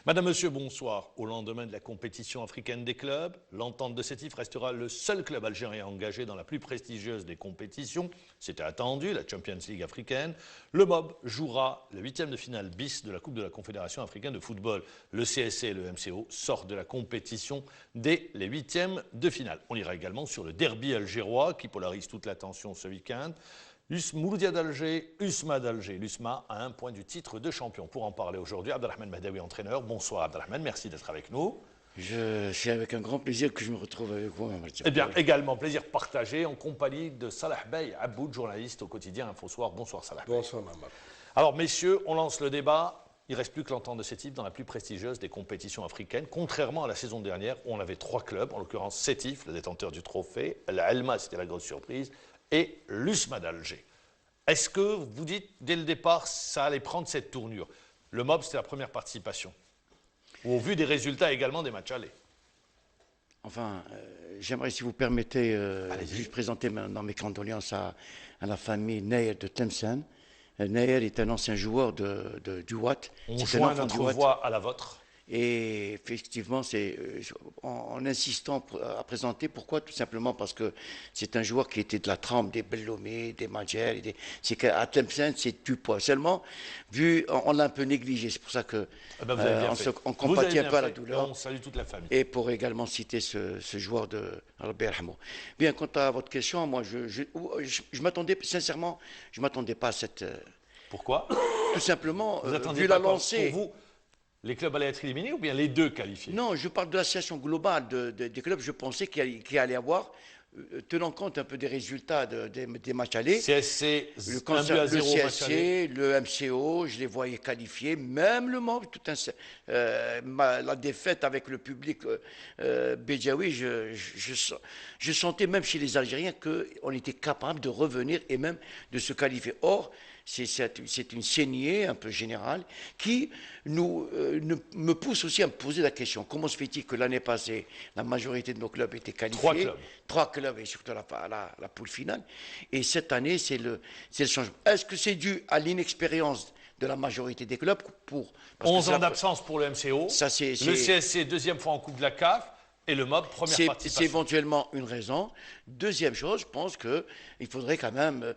Madame, Monsieur, bonsoir. Au lendemain de la compétition africaine des clubs, l'Entente de Sétif restera le seul club algérien engagé dans la plus prestigieuse des compétitions. C'était attendu, la Champions League africaine. Le MOB jouera le huitième de finale bis de la Coupe de la Confédération africaine de football. Le CSC et le MCO sortent de la compétition dès les huitièmes de finale. On ira également sur le derby algérois qui polarise toute l'attention ce week-end. Mouloudia d'Alger, USMA d'Alger. L'USMA a un point du titre de champion. Pour en parler aujourd'hui, Abdelrahman Mahdaoui, entraîneur. Bonsoir Abdelrahman, merci d'être avec nous. C'est avec un grand plaisir que je me retrouve avec vous. Eh bien, également plaisir partagé en compagnie de Salah Bey Aboud, journaliste au quotidien Infosoir. Bonsoir Salah Bey. Bonsoir Mamad. Alors messieurs, on lance le débat. Il ne reste plus que l'Entente de Sétif dans la plus prestigieuse des compétitions africaines, contrairement à la saison dernière où on avait 3 clubs, en l'occurrence Sétif, le détenteur du trophée, l'Alma, c'était la grosse surprise, et l'USMA d'Alger. Est-ce que vous dites, dès le départ, ça allait prendre cette tournure? Le MOB, c'était la première participation. Ou au vu des résultats également des matchs allés. Enfin, j'aimerais, si vous permettez, juste présenter maintenant mes condoléances à la famille Nayer de Tlemcen. Nayer est un ancien joueur du Watt. On joint notre voix à la vôtre. Et effectivement, c'est en insistant à présenter. Pourquoi? Tout simplement parce que c'est un joueur qui était de la trempe des Bellomé, des Majer. C'est qu'à Tlemcen, c'est du poids. Seulement, on l'a un peu négligé. C'est pour ça que on compatit un peu à la douleur. On salue toute la famille. Et pour également citer ce joueur de Albert Hamou. Bien, quant à votre question, moi, je m'attendais, sincèrement, je ne m'attendais pas à cette... Pourquoi? Tout simplement, vu la lancée. Pour vous, les clubs allaient être éliminés ou bien les deux qualifiés? Non, je parle de la situation globale des clubs. Je pensais qu'il allait y avoir, tenant compte un peu des résultats des matchs allés, CSC, le CSC, le MCO, je les voyais qualifiés, même le MOB, la défaite avec le public bédjaoui, je sentais même chez les Algériens qu'on était capable de revenir et même de se qualifier. Or, c'est une saignée un peu générale qui me pousse aussi à me poser la question. Comment se fait-il que l'année passée, la majorité de nos clubs étaient qualifiés? 3 clubs et surtout la poule finale. Et cette année, c'est le changement. Est-ce que c'est dû à l'inexpérience de la majorité des clubs 11 ans d'absence pour le MCO. Le CSC, deuxième fois en Coupe de la CAF. Et le MOB, première participation. C'est éventuellement une raison. Deuxième chose, je pense qu'il faudrait quand même...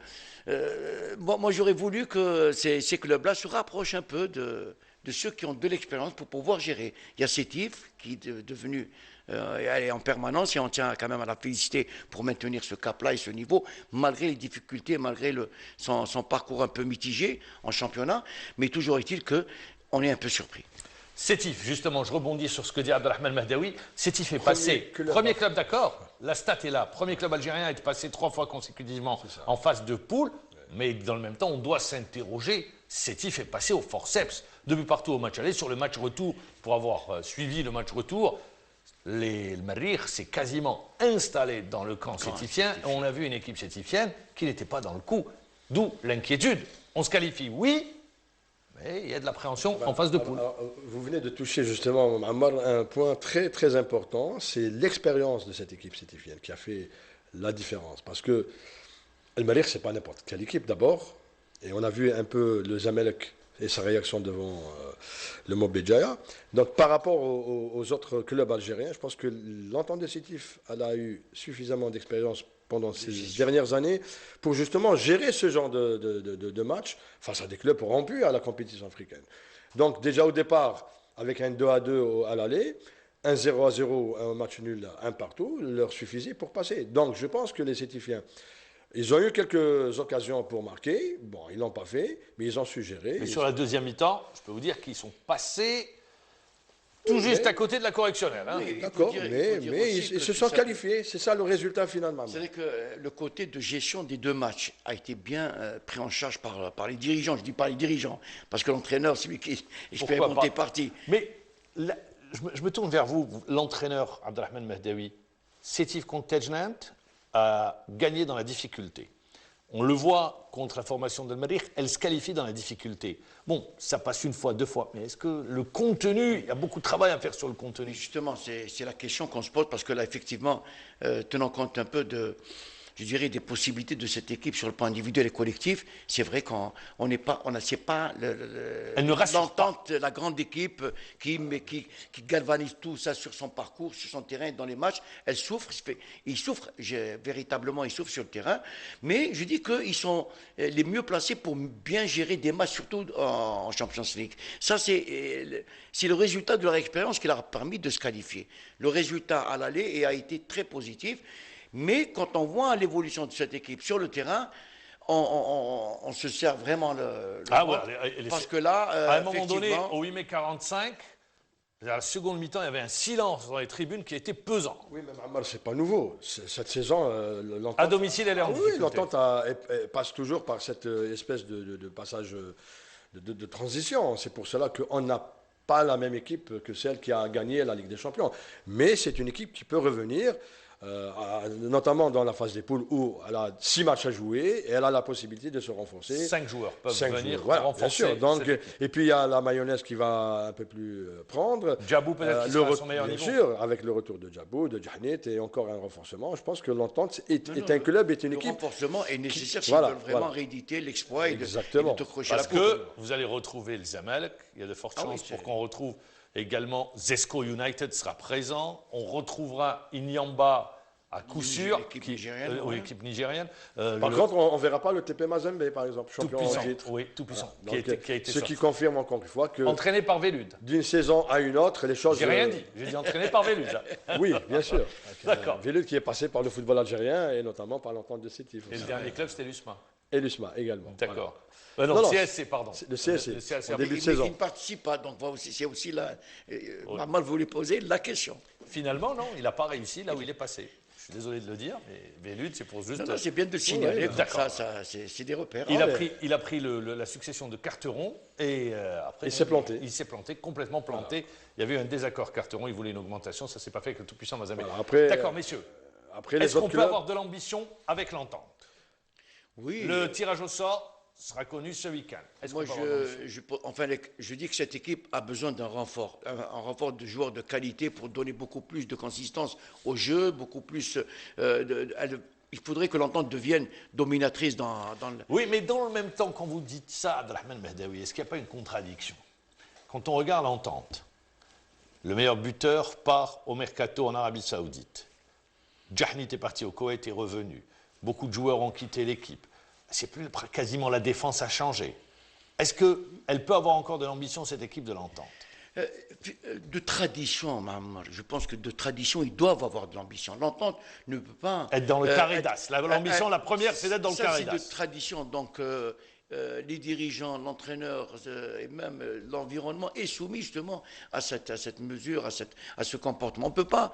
moi, j'aurais voulu que ces clubs-là se rapprochent un peu de ceux qui ont de l'expérience pour pouvoir gérer. Il y a Sétif qui est devenu en permanence et on tient quand même à la féliciter pour maintenir ce cap-là et ce niveau, malgré les difficultés, malgré son parcours un peu mitigé en championnat. Mais toujours est-il qu'on est un peu surpris. Sétif, justement, je rebondis sur ce que dit Abdelrahman Mahdaoui. Sétif est passé, premier club d'accord, la stat est là, premier club algérien est passé 3 fois consécutivement en phase de poule, mais dans le même temps, on doit s'interroger, Sétif est passé au forceps, depuis partout au match aller, sur le match retour, pour avoir suivi le match retour, le Marrir s'est quasiment installé dans le camp sétifien, et on a vu une équipe sétifienne qui n'était pas dans le coup, d'où l'inquiétude. On se qualifie, oui, mais il y a de l'appréhension en phase de poule. Vous venez de toucher justement, Ammar, un point très très important, c'est l'expérience de cette équipe sétifienne qui a fait la différence. Parce que El Marrir, ce n'est pas n'importe quelle équipe d'abord, et on a vu un peu le Zamalek et sa réaction devant le MOB Béjaïa. Donc par rapport aux autres clubs algériens, je pense que l'Entente de Sétif, elle a eu suffisamment d'expérience pendant ces dernières années pour justement gérer ce genre de match face à des clubs rompus à la compétition africaine. Donc déjà au départ, avec un 2-2 à l'aller, un 0-0, un match nul, un partout, leur suffisait pour passer. Donc je pense que les Sétifiens, ils ont eu quelques occasions pour marquer. Bon, ils ne l'ont pas fait, mais ils ont su gérer. Mais sur la deuxième mi-temps, je peux vous dire qu'ils sont passés tout juste à côté de la correctionnelle. Hein. Oui, d'accord, mais ils se sont qualifiés. C'est ça le résultat finalement. C'est vrai que le côté de gestion des 2 matchs a été bien pris en charge par les dirigeants. Je ne dis pas les dirigeants, parce que l'entraîneur, c'est lui qui est expérimenté parti. Mais là, je me tourne vers vous, l'entraîneur Abdelrahman Mahdaoui. Sétif contre Tejnant a gagné dans la difficulté. On le voit contre la formation d'El Marrir, elle se qualifie dans la difficulté. Bon, ça passe une fois, 2 fois, mais est-ce que le contenu, il y a beaucoup de travail à faire sur le contenu? Justement, c'est la question qu'on se pose, parce que là, effectivement, tenant compte un peu je dirais, des possibilités de cette équipe sur le plan individuel et collectif, c'est vrai qu'on n'est pas, c'est pas l'entente, la grande équipe qui galvanise tout ça sur son parcours, sur son terrain, dans les matchs. Elle souffre, véritablement, ils souffrent sur le terrain. Mais je dis qu'ils sont les mieux placés pour bien gérer des matchs, surtout en Champions League. Ça, c'est le résultat de leur expérience qui leur a permis de se qualifier. Le résultat à l'aller a été très positif. Mais quand on voit l'évolution de cette équipe sur le terrain, on se sert vraiment parce que là, à un moment donné, au 8 mai 45, à la seconde mi-temps, il y avait un silence dans les tribunes qui était pesant. Oui, mais Ammar, c'est pas nouveau. Cette saison, l'entente... À domicile, elle est en difficulté. Oui, l'entente passe toujours par cette espèce de passage de transition. C'est pour cela qu'on n'a pas la même équipe que celle qui a gagné la Ligue des Champions. Mais c'est une équipe qui peut revenir... notamment dans la phase des poules où elle a 6 matchs à jouer et elle a la possibilité de se renforcer. 5 joueurs peuvent venir renforcer. Bien sûr. Donc, et puis il y a la mayonnaise qui va un peu plus prendre. Djabou peut-être qui sera à son meilleur niveau. Bien sûr, avec le retour de Djabou, de Djahnit et encore un renforcement. Je pense que l'entente est un club, est une équipe. Le renforcement est nécessaire s'ils veulent vraiment rééditer l'exploit et de crocher la peau. Parce que vous allez retrouver le Zamalek, il y a de fortes chances pour qu'on retrouve également Zesco United sera présent. On retrouvera Inyamba à coup sûr, l'équipe nigérienne. Par contre, on ne verra pas le TP Mazembe, par exemple, champion en titre. Oui, tout puissant. Ce qui confirme encore une fois que... Entraîné par Vélud. D'une saison à une autre, les choses... J'ai rien dit, j'ai dit entraîné par Vélud. Oui, bien sûr. D'accord. Vélud qui est passé par le football algérien et notamment par l'entente de Sétif. Et le dernier club, c'était l'USMA. Et l'USMA également. D'accord. Non, CSC, pardon. Le CSC, en début de saison. Il ne participe pas, donc c'est aussi là... Maman voulait poser la question. Finalement, non, il n'a pas réussi là où il est passé. Je suis désolé de le dire, mais Vélud, c'est pour juste... Non, c'est bien de le signaler, ça c'est des repères. Il a pris la succession de Carteron et après... Il s'est planté. Il s'est planté, complètement planté. Voilà. Il y avait eu un désaccord Carteron, il voulait une augmentation, ça ne s'est pas fait avec le tout-puissant Mazembe. Voilà, d'accord, messieurs. Est-ce qu'on peut avoir de l'ambition avec l'entente? Oui. Le tirage au sort sera connu ce week-end. Moi, je dis que cette équipe a besoin d'un renfort, un renfort de joueurs de qualité pour donner beaucoup plus de consistance au jeu, beaucoup plus. Il faudrait que l'entente devienne dominatrice dans le... Oui, mais dans le même temps, quand vous dites ça, Abdelrahman Mehdaoui, est-ce qu'il n'y a pas une contradiction? Quand on regarde l'entente, le meilleur buteur part au mercato en Arabie Saoudite. Djahnit est parti au Koweït et est revenu. Beaucoup de joueurs ont quitté l'équipe. C'est plus quasiment la défense a changé. Est-ce qu'elle peut avoir encore de l'ambition, cette équipe de l'entente? De tradition, je pense que de tradition, ils doivent avoir de l'ambition. L'entente ne peut pas... Être dans le carré d'as. L'ambition, la première, c'est d'être dans le carré d'as. C'est de tradition, donc... les dirigeants, l'entraîneur et même l'environnement est soumis justement à cette mesure, à ce comportement. On ne peut pas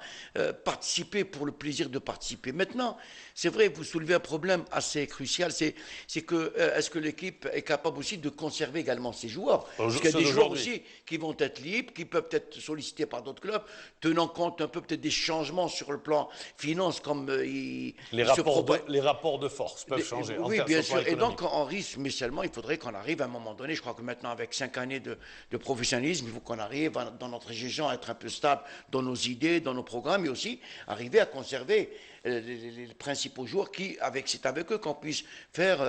participer pour le plaisir de participer. Maintenant, c'est vrai, vous soulevez un problème assez crucial, c'est que est-ce que l'équipe est capable aussi de conserver également ses joueurs? Parce qu'il y a des joueurs aussi qui vont être libres, qui peuvent être sollicités par d'autres clubs, tenant compte un peu peut-être des changements sur le plan finance, comme les rapports de force peuvent changer. Oui, bien sûr. Et donc, on risque, mais il faudrait qu'on arrive à un moment donné, je crois que maintenant avec 5 années de professionnalisme, il faut qu'on arrive dans notre gestion à être un peu stable dans nos idées, dans nos programmes, et aussi arriver à conserver les principaux joueurs c'est avec eux qu'on puisse faire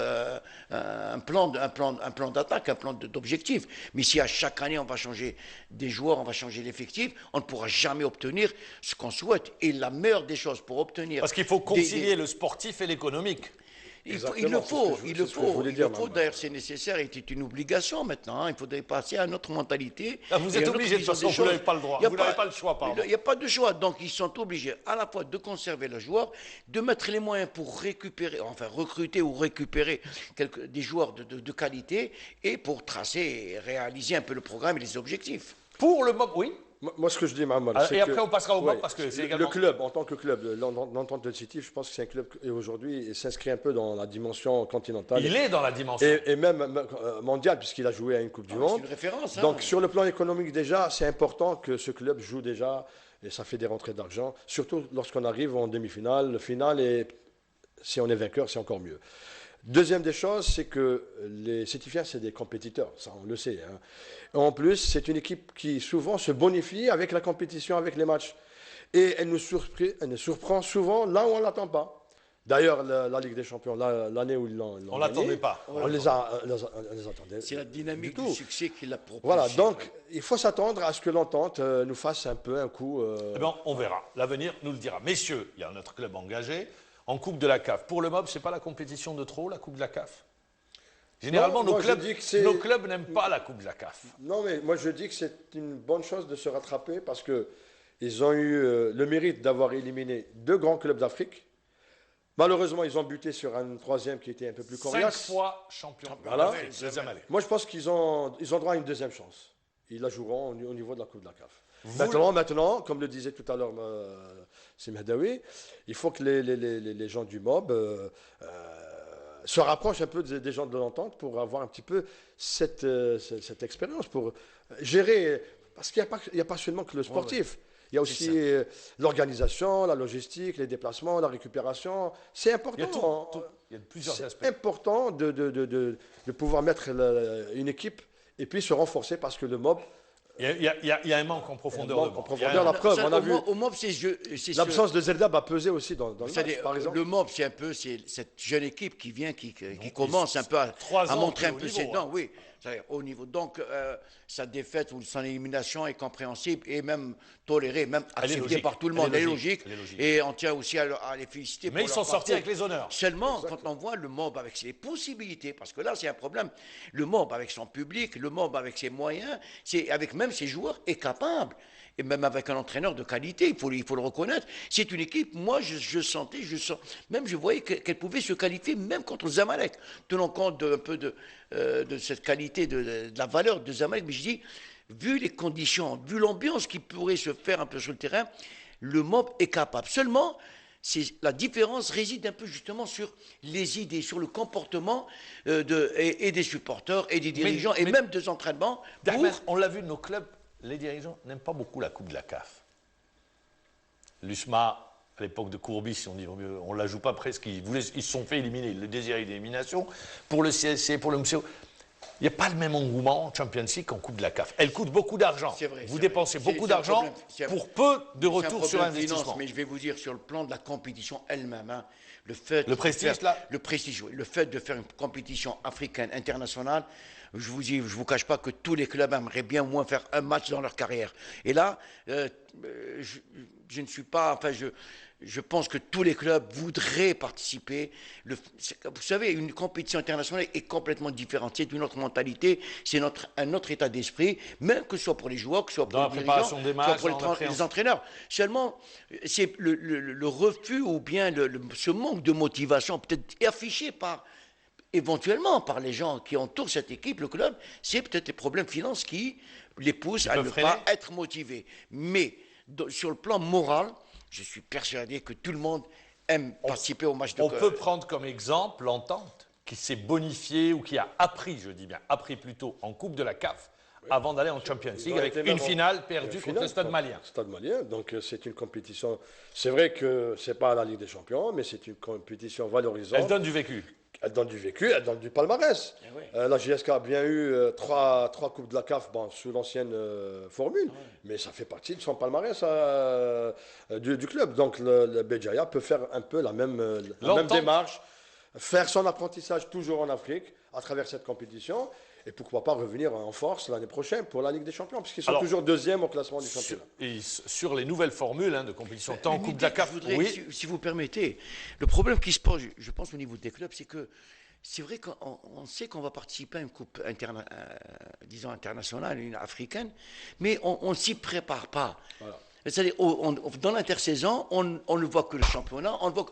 un plan d'attaque, un plan d'objectif. Mais si à chaque année on va changer des joueurs, on va changer l'effectif, on ne pourra jamais obtenir ce qu'on souhaite. Et la meilleure des choses pour obtenir... Parce qu'il faut concilier le sportif et l'économique. Il le faut. D'ailleurs, c'est nécessaire et c'est une obligation maintenant. Il faudrait passer à notre mentalité. Vous êtes obligé de toute façon, vous n'avez pas le droit. Vous n'avez pas le choix, pardon. Il n'y a pas de choix. Donc, ils sont obligés à la fois de conserver le joueur, de mettre les moyens pour recruter ou récupérer des joueurs de qualité et pour tracer et réaliser un peu le programme et les objectifs. Pour le moment, oui. Moi, ce que je dis, Mahmoud, c'est et après, on passera au MOB parce que c'est également... Le club, en tant que club, l'entente de Sétif, je pense que c'est un club qui aujourd'hui s'inscrit un peu dans la dimension continentale. Il est dans la dimension. Et même mondiale, puisqu'il a joué à une Coupe du Monde. C'est une référence. Donc, sur le plan économique, déjà, c'est important que ce club joue déjà, et ça fait des rentrées d'argent, surtout lorsqu'on arrive en demi-finale, finale, et si on est vainqueur, c'est encore mieux. Deuxième des choses, c'est que les Sétifiens, c'est des compétiteurs, ça on le sait. Hein. En plus, c'est une équipe qui souvent se bonifie avec la compétition, avec les matchs. Et elle nous surprend souvent là où on ne l'attend pas. D'ailleurs, la Ligue des Champions, l'année où ils l'ont On ne l'attendait pas. on les attendait. C'est la dynamique du tout. succès qui l'a propulsé. Voilà, donc il faut s'attendre à ce que l'entente nous fasse un peu un coup. Eh ben, on verra. L'avenir nous le dira. Messieurs, il y a notre club engagé en Coupe de la CAF. Pour le MOB, ce n'est pas la compétition de trop, la Coupe de la CAF? Généralement, Non, nos clubs n'aiment pas la Coupe de la CAF. Non, mais moi je dis que c'est une bonne chose de se rattraper parce qu'ils ont eu le mérite d'avoir éliminé 2 grands clubs d'Afrique. Malheureusement, ils ont buté sur un 3e qui était un peu plus coriace. 5 fois champion. Voilà. Les Zamalek. Moi, je pense qu'ils ont droit à une 2e chance. Ils la joueront au niveau de la Coupe de la CAF. Maintenant, comme le disait tout à l'heure Mehdaoui, il faut que les gens du MOB se rapprochent un peu des gens de l'entente pour avoir un petit peu cette expérience, pour gérer. Parce qu'il n'y a pas seulement que le sportif. Il y a aussi l'organisation, la logistique, les déplacements, la récupération. C'est important. Il y a plusieurs aspects. C'est important de pouvoir mettre une équipe et puis se renforcer parce que le MOB. Il y a un manque en profondeur. La preuve, on a vu. Au MOB, c'est l'absence de Zelda va peser aussi dans le match, par exemple. Le MOB, c'est cette jeune équipe qui vient, qui commence un peu à montrer un peu ses dents. Oui. Au niveau. Donc, sa défaite ou son élimination est compréhensible et même tolérée, même acceptée par tout le monde. Elle est logique. Et on tient aussi à les féliciter. Mais ils sont sortis avec les honneurs. Seulement, quand on voit le MOB avec ses possibilités, parce que là, c'est un problème. Le MOB avec son public, le MOB avec ses moyens, avec même ses joueurs, est capable. Et même avec un entraîneur de qualité, il faut le reconnaître. C'est une équipe, moi, je sentais, même je voyais qu'elle pouvait se qualifier même contre Zamalek, tenant compte un peu de cette qualité, de la valeur de Zamalek. Mais je dis, vu les conditions, vu l'ambiance qui pourrait se faire un peu sur le terrain, le MOB est capable. Seulement, la différence réside un peu justement sur les idées, sur le comportement et des supporters et des dirigeants et même des entraînements. On l'a vu, nos clubs, les dirigeants n'aiment pas beaucoup la Coupe de la CAF. L'USMA, à l'époque de Courbis, on ne la joue pas presque. Ils se sont fait éliminer. Le désir d'élimination. Pour le CSC, pour le MCO, il n'y a pas le même engouement en Champions League qu'en Coupe de la CAF. Elle coûte beaucoup d'argent. Vous dépensez beaucoup d'argent pour peu de retour sur investissement. Mais je vais vous dire, sur le plan de la compétition elle-même, le prestige, le fait de faire une compétition africaine internationale, je vous cache pas que tous les clubs aimeraient bien au moins faire un match dans leur carrière. Et là, je ne suis pas, enfin, je pense que tous les clubs voudraient participer. Vous savez, une compétition internationale est complètement différente. C'est une autre mentalité, c'est un autre état d'esprit, même que ce soit pour les joueurs, que ce soit pour les dirigeants, que ce soit pour les entraîneurs. Seulement, c'est le refus ou bien ce manque de motivation peut-être affiché éventuellement par les gens qui entourent cette équipe, le club, c'est peut-être des problèmes financiers qui les poussent à ne pas être motivés. Mais sur le plan moral, je suis persuadé que tout le monde aime participer au match de On peut prendre comme exemple l'Entente qui s'est bonifiée ou qui a appris, je dis bien, appris plutôt en Coupe de la CAF avant d'aller en Champions League avec une finale perdue contre le Stade Malien. Stade Malien, donc c'est une compétition. C'est vrai que c'est pas la Ligue des Champions, mais c'est une compétition valorisante. Elle donne du vécu. Elle donne du vécu, elle donne du palmarès. La JSK a bien eu 3 Coupes de la CAF sous l'ancienne formule, mais ça fait partie de son palmarès du club. Donc le Béjaïa peut faire un peu la même démarche, faire son apprentissage toujours en Afrique à travers cette compétition. Et pourquoi pas revenir en force l'année prochaine pour la Ligue des Champions, puisqu'ils sont toujours 2e au classement du championnat. Sur les nouvelles formules de compétition, tant en Coupe de la CAF, si vous permettez, le problème qui se pose, je pense, au niveau des clubs, c'est que c'est vrai qu'on sait qu'on va participer à une coupe internationale, une africaine, mais on ne s'y prépare pas. Voilà. C'est-à-dire, dans l'intersaison, on ne voit que le championnat. On voit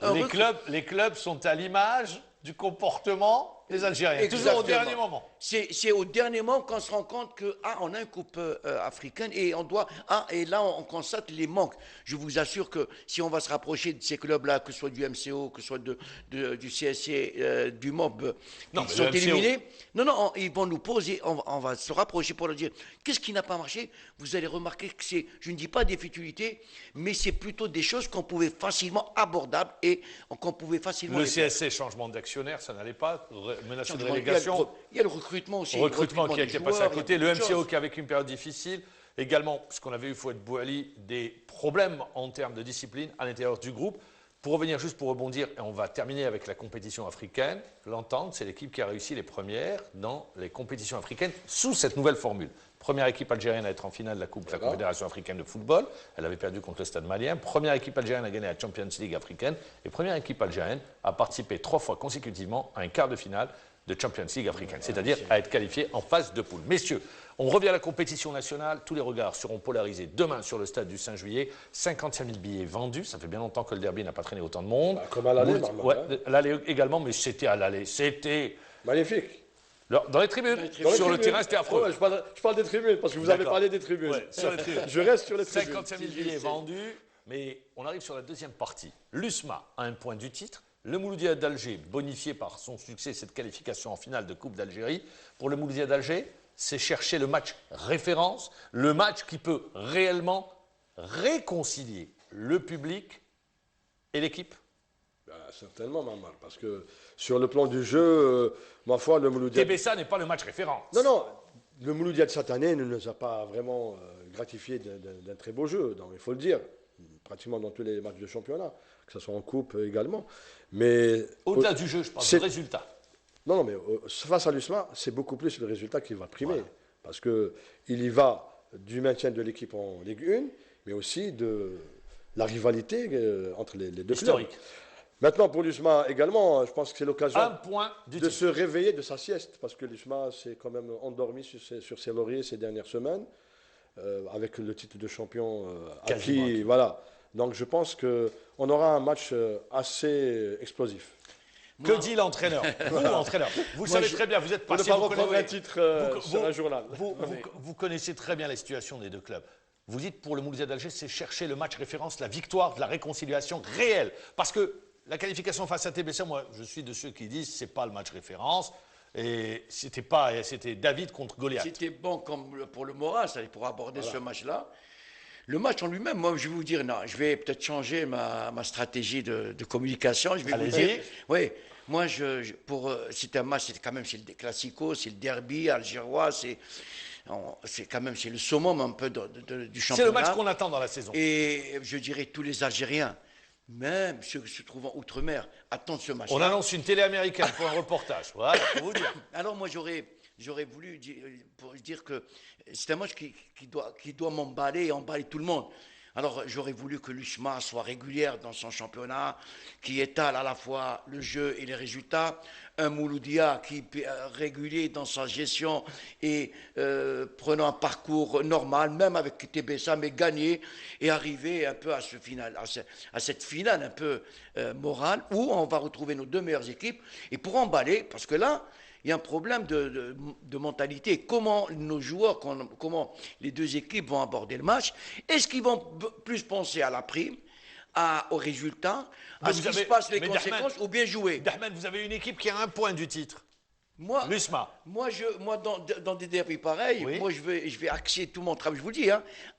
les clubs sont à l'image du comportement des Algériens. Exactement. Toujours au dernier moment. C'est au dernier moment qu'on se rend compte qu'on a une coupe africaine et et là on constate les manques. Je vous assure que si on va se rapprocher de ces clubs-là, que ce soit du MCO, que ce soit du CSC, du MOB, qui sont éliminés, ils vont nous poser, on va se rapprocher pour leur dire qu'est-ce qui n'a pas marché. Vous allez remarquer que je ne dis pas des futilités, mais c'est plutôt des choses qu'on pouvait facilement abordables et qu'on pouvait facilement. Le CSC, changement d'actionnaire, ça n'allait pas. Menacé de relégation. Il y a le recrutement aussi. Recrutement qui a été passé à côté. Le MCO qui a vécu une période difficile. Également, ce qu'on avait eu Fouad Bouali, des problèmes en termes de discipline à l'intérieur du groupe. Pour revenir, juste pour rebondir, et on va terminer avec la compétition africaine, l'Entente, c'est l'équipe qui a réussi les premières dans les compétitions africaines sous cette nouvelle formule. Première équipe algérienne à être en finale de la Coupe de la Confédération africaine de football. Elle avait perdu contre le Stade malien. Première équipe algérienne à gagner la Champions League africaine. Et première équipe algérienne à participer 3 fois consécutivement à un quart de finale de Champions League africaine, c'est-à-dire à être qualifié en phase de poule. Messieurs, on revient à la compétition nationale. Tous les regards seront polarisés demain sur le stade du 5 juillet. 55 000 billets vendus. Ça fait bien longtemps que le derby n'a pas traîné autant de monde. Comme à l'aller, ouais, l'aller également, mais c'était à l'aller. C'était magnifique. Dans les tribunes. Sur le terrain, c'était affreux. Ouais, je parle des tribunes, parce que vous avez parlé des tribunes. Ouais, sur les tribunes. Je reste sur les tribunes. 55 000 billets vendus, mais on arrive sur la deuxième partie. L'USMA a un point du titre. Le Mouloudia d'Alger, bonifié par son succès, cette qualification en finale de Coupe d'Algérie. Pour le Mouloudia d'Alger, c'est chercher le match référence, le match qui peut réellement réconcilier le public et l'équipe. Certainement, Mamar, parce que sur le plan du jeu, ma foi, le Mouloudia... TBSA n'est pas le match référence. Non, le Mouloudia de cette année ne nous a pas vraiment gratifié d'un très beau jeu, donc, il faut le dire, pratiquement dans tous les matchs de championnat, que ce soit en coupe également. Mais au-delà du jeu, je parle du résultat. Non, mais face à l'USMA, c'est beaucoup plus le résultat qui va primer, voilà. Parce qu'il y va du maintien de l'équipe en Ligue 1, mais aussi de la rivalité entre les deux historique. Clubs. Maintenant, pour l'USMA également, je pense que c'est l'occasion de se réveiller de sa sieste, parce que l'USMA s'est quand même endormi sur ses lauriers ces dernières semaines, avec le titre de champion acquis. Voilà. Donc je pense qu'on aura un match assez explosif. Que dit l'entraîneur? Vous, l'entraîneur, vous savez très bien, vous êtes passé... Pour ne pas reprendre un titre sur un journal. Vous connaissez très bien la situation des deux clubs. Vous dites pour le Mouloudia d'Alger, c'est chercher le match référence, la victoire, de la réconciliation réelle. Parce que la qualification face à TBC, moi, je suis de ceux qui disent que ce n'est pas le match référence. Et c'était David contre Goliath. C'était bon comme pour le moral, ça, pour aborder ce match-là. Le match en lui-même, moi, je vais vous dire, non, je vais peut-être changer ma stratégie de communication. Je vais vous dire, oui, moi, c'est un match, c'est quand même, c'est le classico, c'est le derby algérois, c'est quand même, c'est le summum un peu du championnat. C'est le match qu'on attend dans la saison. Et je dirais tous les Algériens, même ceux qui se trouvent en Outre-mer, attendent ce match-là. On annonce une télé américaine pour un reportage. Voilà, pour vous dire. Alors moi, j'aurais voulu dire que c'est un match qui doit m'emballer et emballer tout le monde. Alors j'aurais voulu que l'USMA soit régulière dans son championnat, qui étale à la fois le jeu et les résultats. Un Mouloudia qui est régulier dans sa gestion et prenant un parcours normal, même avec TBSA, mais gagner et arriver un peu à cette finale un peu morale où on va retrouver nos deux meilleures équipes. Et pour emballer, parce que là, il y a un problème de mentalité. Comment nos joueurs, comment les deux équipes vont aborder le match? Est-ce qu'ils vont plus penser à la prime, au résultat, à ce qui se passe, les conséquences, ou bien jouer? Dahman, vous avez une équipe qui a un point du titre. L'USMA. Moi, dans des derbys pareils, oui. Moi, je vais axer tout mon travail, je vous le dis,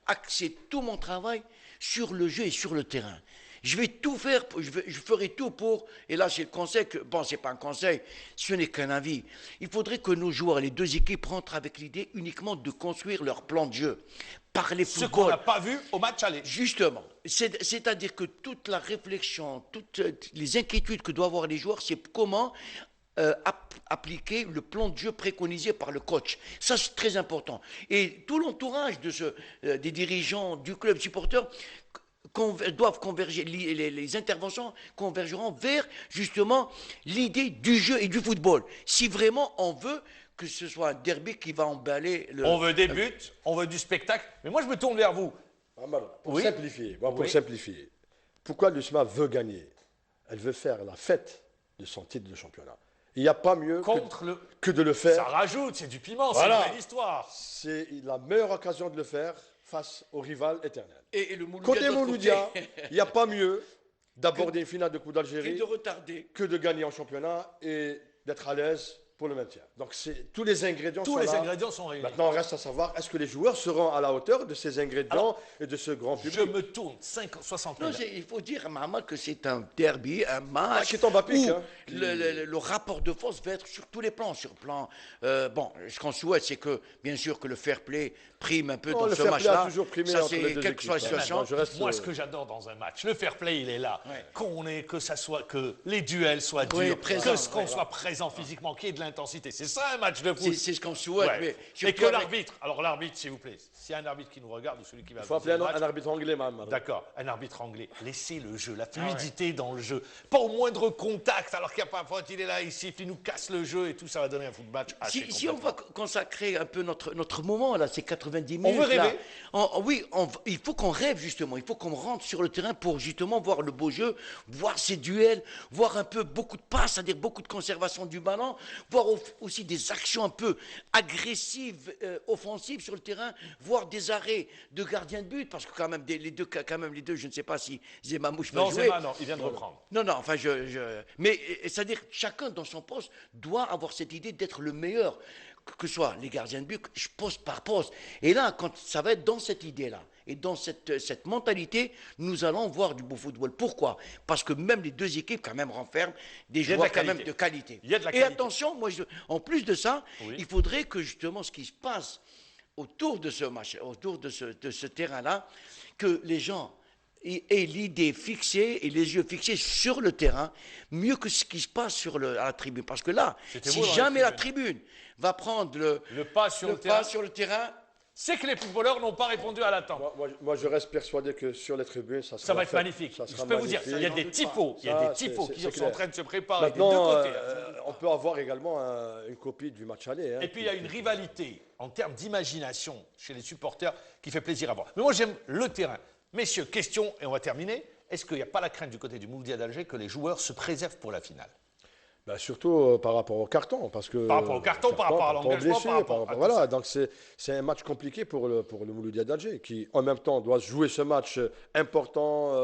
axer tout mon travail sur le jeu et sur le terrain. Je vais tout faire, je ferai tout pour, et là c'est le conseil, c'est pas un conseil, ce n'est qu'un avis. Il faudrait que nos joueurs, les deux équipes, rentrent avec l'idée uniquement de construire leur plan de jeu. Parler football. Ce qu'on n'a pas vu au match aller. Justement. C'est-à-dire que toute la réflexion, toutes les inquiétudes que doivent avoir les joueurs, c'est comment appliquer le plan de jeu préconisé par le coach. Ça, c'est très important. Et tout l'entourage des dirigeants, du club, supporters, doivent converger, les interventions convergeront vers justement l'idée du jeu et du football. Si vraiment on veut que ce soit un derby qui va emballer On veut des buts, on veut du spectacle. Mais moi je me tourne vers vous. Pour simplifier, pourquoi l'USMA veut gagner? Elle veut faire la fête de son titre de championnat. Il n'y a pas mieux que de le faire. Ça rajoute, c'est du piment, c'est une belle histoire. C'est la meilleure occasion de le faire face au rival éternel. Et le Mouloudia côté Mouloudia, il n'y a pas mieux d'aborder une finale de Coupe d'Algérie de retarder que de gagner en championnat et d'être à l'aise pour le maintien. Donc tous les ingrédients Tous sont les là. ingrédients sont réunis. Maintenant, on reste à savoir, est-ce que les joueurs seront à la hauteur de ces ingrédients et de ce grand public? Je me tourne, 60 000. Non, il faut dire, Mohamed, que c'est un derby, un match qui tombe à pic, où hein. le rapport de force va être sur tous les plans. Sur le plan, bon, ce qu'on souhaite, c'est que, bien sûr, que le fair play prime un peu dans le ce fair play match-là. a toujours primé Ça, entre les c'est deux quelle que soit la équipes, hein. situation. Moi, ce que j'adore dans un match, le fair play, il est là. Ouais. Que les duels soient Oui, durs, présent, qu'on soit présent physiquement, qu'il y ait de l'intensité. C'est ça un match de foot. C'est ce qu'on souhaite. Ouais. Mais Et surtout que avec- l'arbitre, alors l'arbitre, s'il vous plaît, s'il y a un arbitre qui nous regarde ou celui qui va Il faut viser appeler le match, un arbitre anglais, même. d'accord, un arbitre anglais, laissez le jeu, la fluidité dans le jeu. Pas au moindre contact, alors qu'il n'y a pas faute, il est là, il siffle, il nous casse le jeu et tout, ça va donner un foot match assez Si on va consacrer un peu notre moment, là, ces 90 On minutes. veut là, rêver. oui, il faut qu'on rêve, justement. Il faut qu'on rentre sur le terrain pour, justement, voir le beau jeu, voir ces duels, voir un peu beaucoup de passes, c'est-à-dire beaucoup de conservation du ballon, voir aussi des actions un peu agressives, offensives sur le terrain, voir des arrêts de gardiens de but, parce que quand même, les deux, je ne sais pas si Zemamouche va Non, jouer. Zema, non, il vient de reprendre. Non, enfin, mais c'est-à-dire que chacun dans son poste doit avoir cette idée d'être le meilleur, que ce soit les gardiens de but, poste par poste. Et là, quand ça va être dans cette idée-là, et dans cette mentalité, nous allons voir du beau football. Pourquoi? Parce que même les deux équipes, quand même, renferment des y a de joueurs la quand même qualité. de qualité. Il y a de la Et qualité. attention, en plus de ça, Oui. il faudrait que justement ce qui se passe autour de ce match, autour de ce terrain-là, que les gens aient l'idée fixée et les yeux fixés sur le terrain, mieux que ce qui se passe à la tribune. Parce que là, C'était si beau dans les jamais la tribunes. tribune va prendre Le pas sur le pas terrain. sur le terrain, C'est que les footballeurs n'ont pas répondu à l'attente. Moi, je reste persuadé que sur les tribunes, ça sera Ça va être fait. magnifique. Ça Je sera peux vous dire, magnifique. il y a des typos, qui Ça, sont en clair. train de se préparer des deux Maintenant, côtés. on peut avoir également une copie du match aller. Hein, Et puis il y a une rivalité en termes d'imagination chez les supporters qui fait plaisir à voir. Mais moi j'aime le terrain. Messieurs, question, et on va terminer. Est-ce qu'il n'y a pas la crainte du côté du Mouloudia d'Alger que les joueurs se préservent pour la finale? Ben, surtout par rapport au carton, parce que Par rapport au carton, par rapport à l'engagement, blessure, par rapport à tout voilà, ça. donc c'est un match compliqué pour le Mouloudia d'Alger, qui en même temps doit jouer ce match important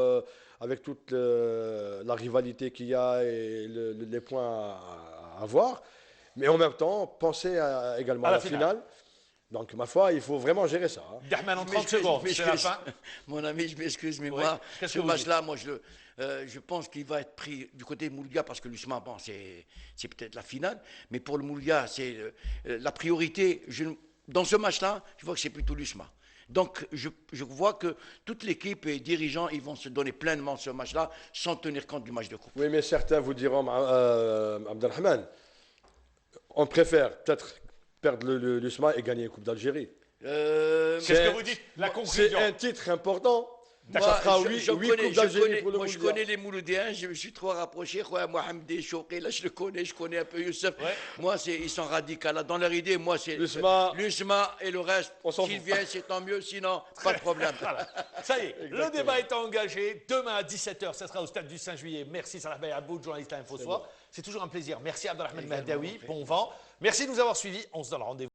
avec toute la rivalité qu'il y a et les points à avoir, mais en même temps penser également à la finale. Donc, ma foi, il faut vraiment gérer ça. Hein. Dahman en Je 30 m'excuse, secondes, je c'est la m'excuse. fin. Mon ami, je m'excuse, mais Oui. moi, Qu'est-ce ce que vous match-là, moi, je pense qu'il va être pris du côté de Mouloudia, parce que l'USMA, bon, c'est peut-être la finale, mais pour le Mouloudia, c'est la priorité. Dans ce match-là, je vois que c'est plutôt l'USMA. Donc, je vois que toute l'équipe et les dirigeants, ils vont se donner pleinement ce match-là, sans tenir compte du match de coupe. Oui, mais certains vous diront, Abdelrahman, on préfère peut-être perdre l'USMA et gagner une Coupe d'Algérie. Qu'est-ce que vous dites? La C'est conclusion. un titre important. Moi, Ça fera je 8 connais- Coupes d'Algérie pour le moi, je Mouloudia. connais les Mouloudiens, je me suis trop rapproché. Mohamed Chouki, là, je connais un peu Youssef. Ouais. Moi, ils sont radicaux. Là, dans leur idée, moi, c'est L'USMA. l'USMA et le reste. On s'en S'ils fout. viennent, c'est tant mieux, sinon, pas de problème. Voilà. Ça y est, le Exactement. débat est engagé. Demain à 17h, ça sera au stade du 5 juillet. Merci Salah Bey Aboud, journaliste à InfoSoir. C'est toujours un plaisir. Merci Abdelrahman Mahdaoui. Bon vent. Merci de nous avoir suivis. On se donne rendez-vous.